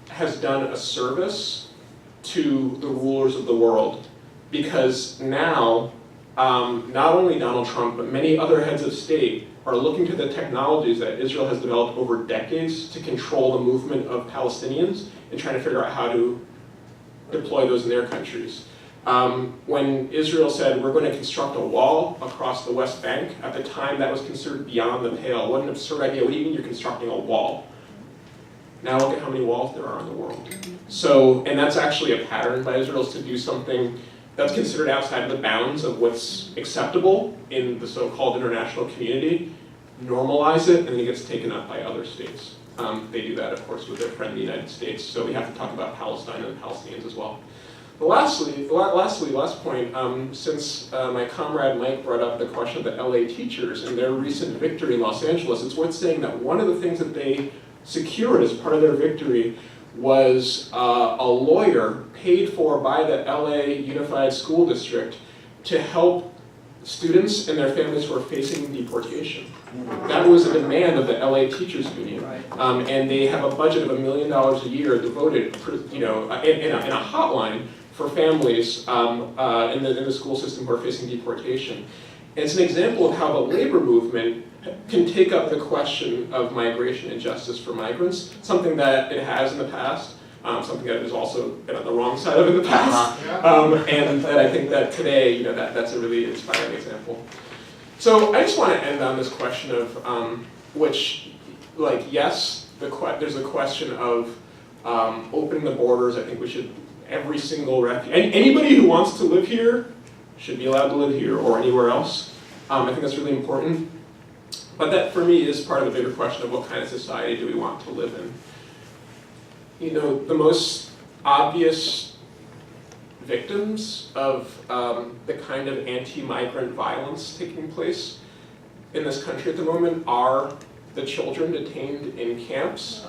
has done a service to the rulers of the world, because now, not only Donald Trump, but many other heads of state are looking to the technologies that Israel has developed over decades to control the movement of Palestinians and trying to figure out how to deploy those in their countries. When Israel said, we're going to construct a wall across the West Bank, at the time that was considered beyond the pale. What an absurd idea. What do you mean you're constructing a wall? Now look at how many walls there are in the world. So, and that's actually a pattern by Israel, is to do something that's considered outside of the bounds of what's acceptable in the so-called international community, normalize it, and then it gets taken up by other states. They do that, of course, with their friend the United States, so we have to talk about Palestine and the Palestinians as well. But last point, since my comrade Mike brought up the question of the LA teachers and their recent victory in Los Angeles, it's worth saying that one of the things that they secured as part of their victory was a lawyer paid for by the LA Unified School District to help students and their families who are facing deportation. That was a demand of the LA Teachers Union, and they have a budget of $1 million a year devoted, in a hotline for families in the school system who are facing deportation. And it's an example of how the labor movement can take up the question of migration and justice for migrants, something that it has in the past, something that it has also been on the wrong side of in the past, and that I think that today, that's a really inspiring example. So I just want to end on this question of, yes, there's a question of opening the borders. I think we should, every single refugee, anybody who wants to live here should be allowed to live here or anywhere else. I think that's really important. But that, for me, is part of the bigger question of what kind of society do we want to live in. The most obvious victims of the kind of anti-migrant violence taking place in this country at the moment are the children detained in camps.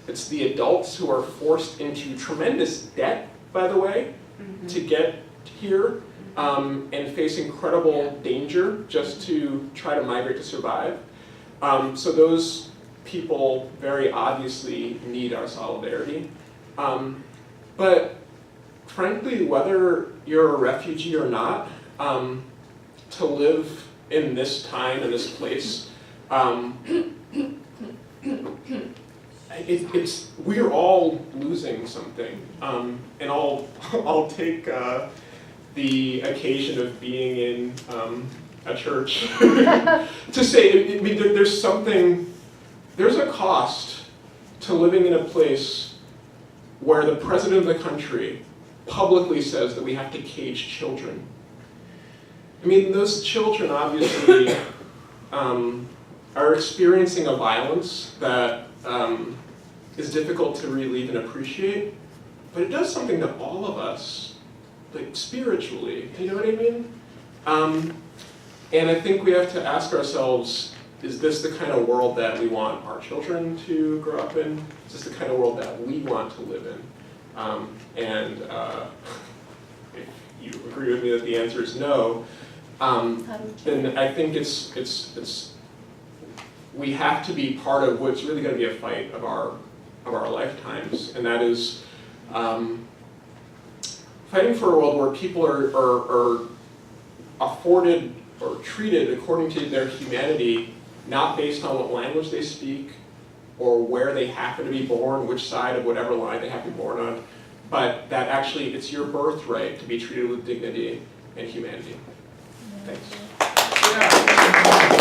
It's the adults who are forced into tremendous debt, by the way, to get here, and face incredible danger just to try to migrate to survive. So those people very obviously need our solidarity. But frankly, whether you're a refugee or not, to live in this time, in this place, we're all losing something. And I'll take the occasion of being in a church to say, there's a cost to living in a place where the president of the country publicly says that we have to cage children. Those children obviously are experiencing a violence that is difficult to really even appreciate, but it does something to all of us, like spiritually, you know what I mean? And I think we have to ask ourselves, is this the kind of world that we want our children to grow up in? Is this the kind of world that we want to live in? And if you agree with me that the answer is no, then I think we have to be part of what's really going to be a fight of our lifetimes, and that is fighting for a world where people are afforded or treated according to their humanity, not based on what language they speak or where they happen to be born, which side of whatever line they happen to be born on, but that actually it's your birthright to be treated with dignity and humanity. Thanks. Yeah.